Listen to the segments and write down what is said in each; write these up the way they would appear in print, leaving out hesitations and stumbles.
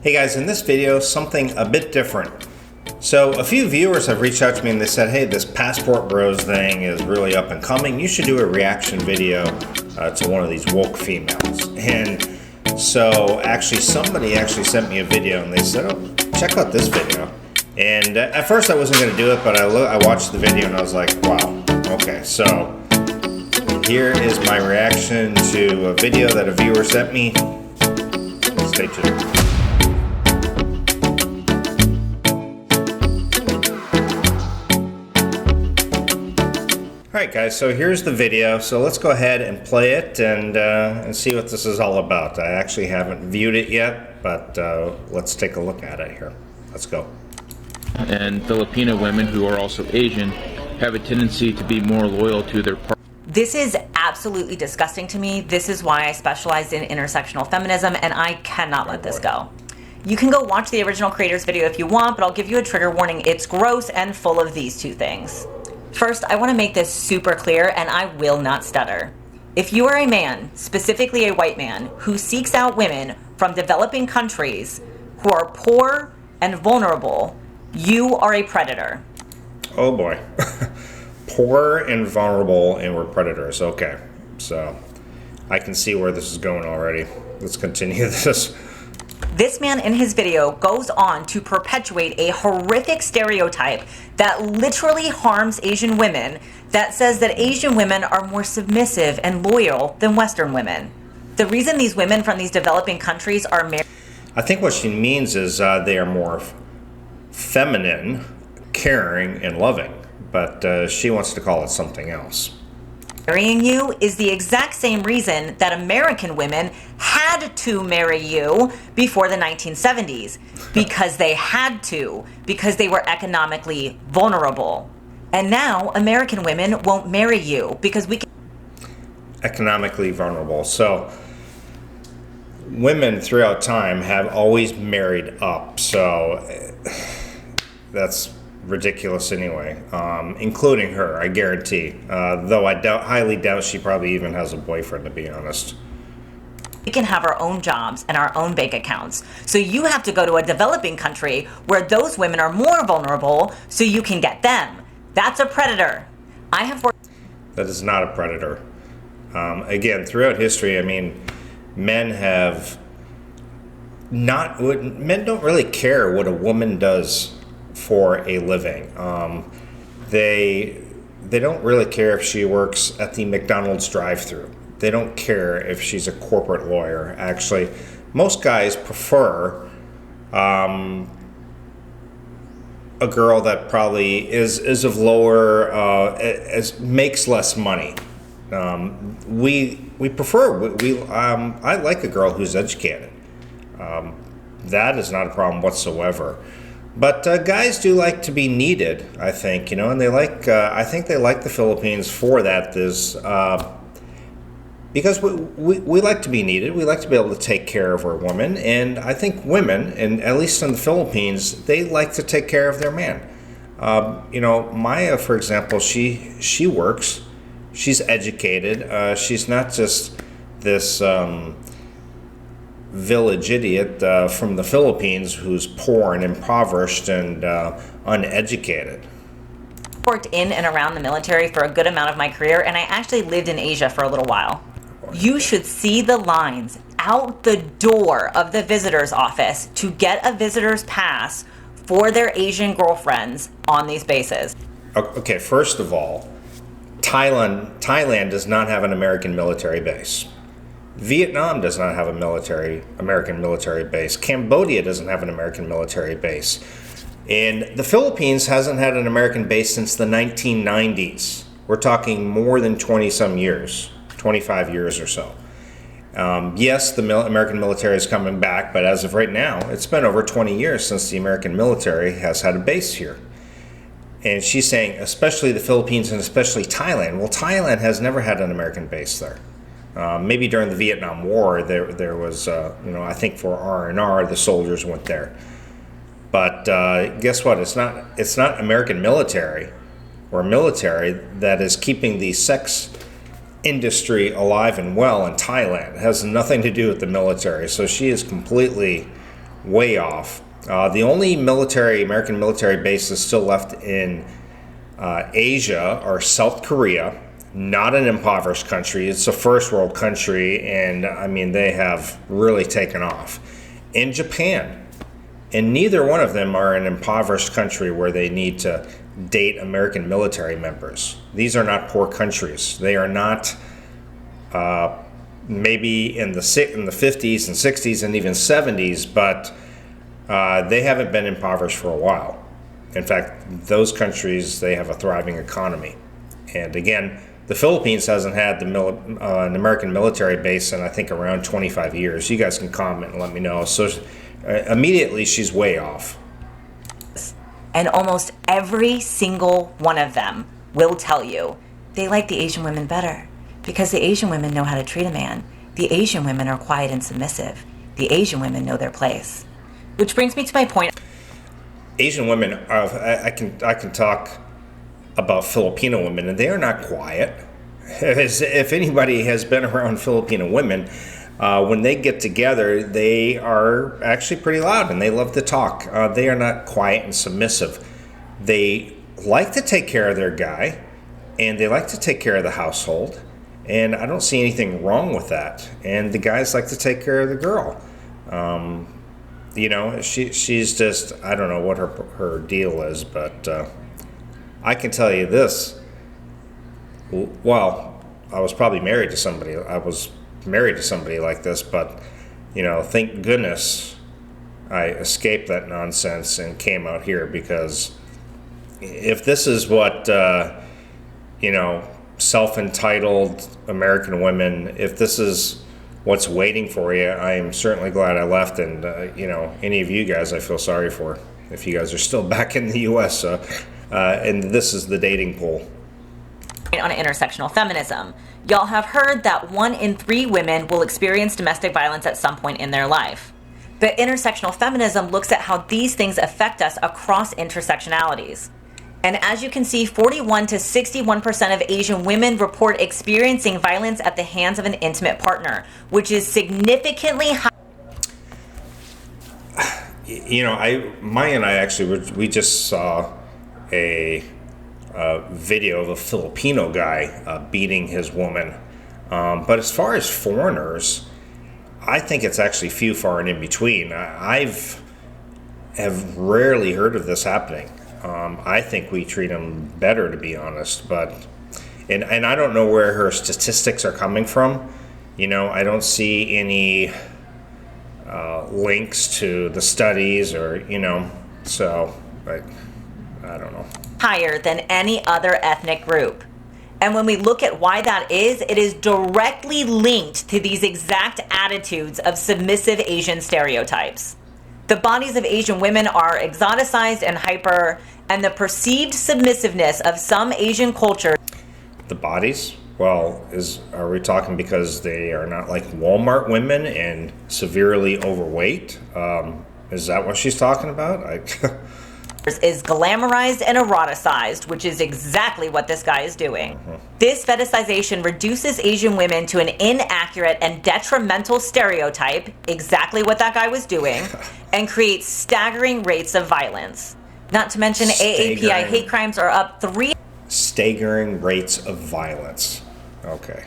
Hey guys, in this video, something a bit different. So a few viewers have reached out to me and they said, hey, this passport bros thing is really up and coming. You should do a reaction video to one of these woke females. And so somebody sent me a video and they said, oh, check out this video. And at first I wasn't going to do it, but I watched the video and I was like, wow, okay. So here is my reaction to a video that a viewer sent me. Stay tuned. Alright guys, so here's the video. So let's go ahead and play it and see what this is all about. I actually haven't viewed it yet, but let's take a look at it here. Let's go. And Filipino women who are also Asian have a tendency to be more loyal to their partner. This is absolutely disgusting to me. This is why I specialized in intersectional feminism, and I cannot let this go. You can go watch the original creator's video if you want, but I'll give you a trigger warning. It's gross and full of these two things. First, I want to make this super clear, and I will not stutter. If you are a man, specifically a white man, who seeks out women from developing countries who are poor and vulnerable, you are a predator. Oh boy. Poor and vulnerable, and we're predators. Okay, so I can see where this is going already. Let's continue this. This man in his video goes on to perpetuate a horrific stereotype that literally harms Asian women, that says that Asian women are more submissive and loyal than Western women. The reason these women from these developing countries are married... I think what she means is they are more feminine, caring, and loving, but she wants to call it something else. Marrying you is the exact same reason that American women had to marry you before the 1970s. Because they had to, because they were economically vulnerable. And now American women won't marry you because we can... Economically vulnerable. So women throughout time have always married up, so that's ridiculous anyway, including her, I guarantee. Though I highly doubt she probably even has a boyfriend, to be honest. We can have our own jobs and our own bank accounts. So you have to go to a developing country where those women are more vulnerable so you can get them. That's a predator. I have worked... That is not a predator. Again, throughout history, I mean, men don't really care what a woman does for a living. They don't really care if she works at the McDonald's drive-thru. They don't care if she's a corporate lawyer. Actually, most guys prefer a girl that probably is of lower, makes less money. We prefer, I like a girl who's educated. That is not a problem whatsoever. But guys do like to be needed, I think, and they like, I think they like the Philippines for that. Because we like to be needed. We like to be able to take care of our women. And I think women, and at least in the Philippines, they like to take care of their man. Maya, for example, she works. She's educated. She's not just this village idiot from the Philippines who's poor and impoverished and uneducated. Worked in and around the military for a good amount of my career, and I actually lived in Asia for a little while. You should see the lines out the door of the visitor's office to get a visitor's pass for their Asian girlfriends on these bases. Okay, first of all, Thailand does not have an American military base. Vietnam does not have a American military base. Cambodia doesn't have an American military base. And the Philippines hasn't had an American base since the 1990s. We're talking more than 20-some years, 25 years or so. Yes, the American military is coming back, but as of right now, it's been over 20 years since the American military has had a base here. And she's saying, especially the Philippines and especially Thailand. Well, Thailand has never had an American base there. Maybe during the Vietnam War, there was, I think for R&R, the soldiers went there. But guess what? It's not American military or military that is keeping the sex industry alive and well in Thailand. It has nothing to do with the military. So she is completely way off. The only American military bases still left in Asia are South Korea, not an impoverished country. It's a first world country, and I mean, they have really taken off. In Japan, and neither one of them are an impoverished country where they need to date American military members. These are not poor countries. They are not maybe in the 50s and 60s and even 70s, but they haven't been impoverished for a while. In fact, those countries, they have a thriving economy. And again, the Philippines hasn't had an American military base in, I think, around 25 years. You guys can comment and let me know. So immediately, she's way off. And almost every single one of them will tell you they like the Asian women better because the Asian women know how to treat a man. The Asian women are quiet and submissive. The Asian women know their place. Which brings me to my point. Asian women, I can talk about Filipino women, and they are not quiet. If anybody has been around Filipino women, when they get together, they are actually pretty loud, and they love to talk. They are not quiet and submissive. They like to take care of their guy, and they like to take care of the household, and I don't see anything wrong with that. And the guys like to take care of the girl. You know, she's just, I don't know what her deal is, but I can tell you this. Well, I was probably married to somebody. I was married to somebody like this, but, you know, thank goodness I escaped that nonsense and came out here, because if this is what, you know, self-entitled American women, if this is what's waiting for you, I am certainly glad I left. And, you know, any of you guys I feel sorry for if you guys are still back in the U.S. And this is the dating pool. On intersectional feminism, y'all have heard that 1 in 3 women will experience domestic violence at some point in their life. But intersectional feminism looks at how these things affect us across intersectionalities. And as you can see, 41 to 61% of Asian women report experiencing violence at the hands of an intimate partner, which is significantly higher. You know, Maya and I actually, we just saw a video of a Filipino guy beating his woman. But as far as foreigners, I think it's actually few, far, and in between. Have rarely heard of this happening. I think we treat them better, to be honest. But and I don't know where her statistics are coming from. You know, I don't see any links to the studies, or, you know, so I don't know. Higher than any other ethnic group. And when we look at why that is, it is directly linked to these exact attitudes of submissive Asian stereotypes. The bodies of Asian women are exoticized and hyper, and the perceived submissiveness of some Asian cultures. The bodies? Well, are we talking because they are not like Walmart women and severely overweight? Is that what she's talking about? Is glamorized and eroticized, which is exactly what this guy is doing. This fetishization reduces Asian women to an inaccurate and detrimental stereotype, exactly what that guy was doing, and creates staggering rates of violence. Not to mention AAPI hate crimes are up 3. Staggering rates of violence. Okay.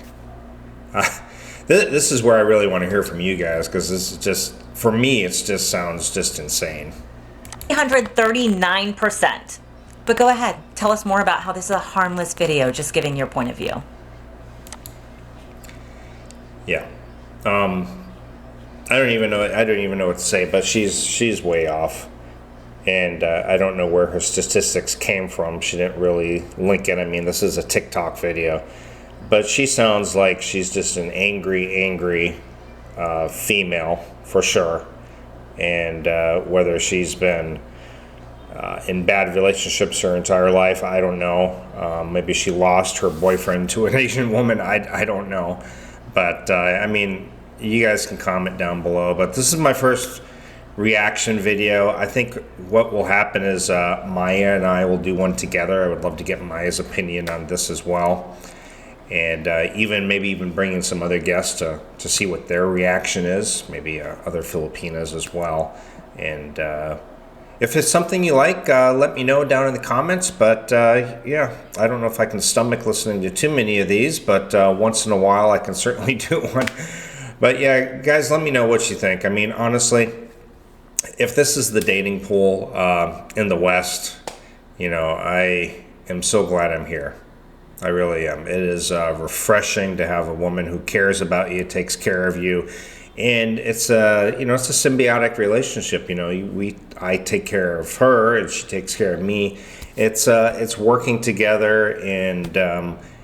This is where I really want to hear from you guys, because this is just, for me, it just sounds just insane. 339%. But go ahead, tell us more about how this is a harmless video, just giving your point of view. Yeah. I don't even know what to say, but she's way off. And I don't know where her statistics came from. She didn't really link it. I mean, this is a TikTok video. But she sounds like she's just an angry female, for sure. And whether she's been in bad relationships her entire life, I don't know. Maybe she lost her boyfriend to an Asian woman. I don't know. But, I mean, you guys can comment down below. But this is my first reaction video. I think what will happen is Maya and I will do one together. I would love to get Maya's opinion on this as well. And maybe even bring in some other guests to see what their reaction is, maybe other Filipinas as well. And if it's something you like, let me know down in the comments. But yeah, I don't know if I can stomach listening to too many of these, but once in a while I can certainly do one. But yeah, guys, let me know what you think. I mean, honestly, if this is the dating pool in the West, you know, I am so glad I'm here. I really am. It is refreshing to have a woman who cares about you, takes care of you, and it's a it's a symbiotic relationship. You know, I take care of her, and she takes care of me. It's working together, and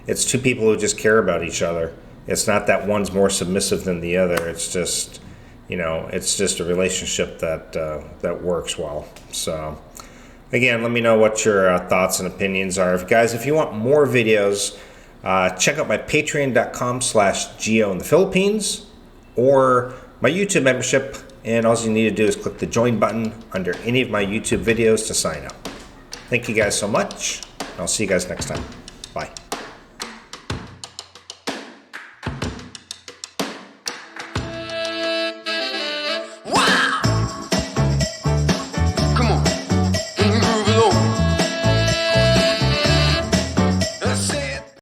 it's two people who just care about each other. It's not that one's more submissive than the other. It's just, you know, it's just a relationship that works well. So. Again, let me know what your thoughts and opinions are. If you want more videos, check out my patreon.com/geo in the Philippines or my YouTube membership. And all you need to do is click the join button under any of my YouTube videos to sign up. Thank you guys so much. I'll see you guys next time. Bye.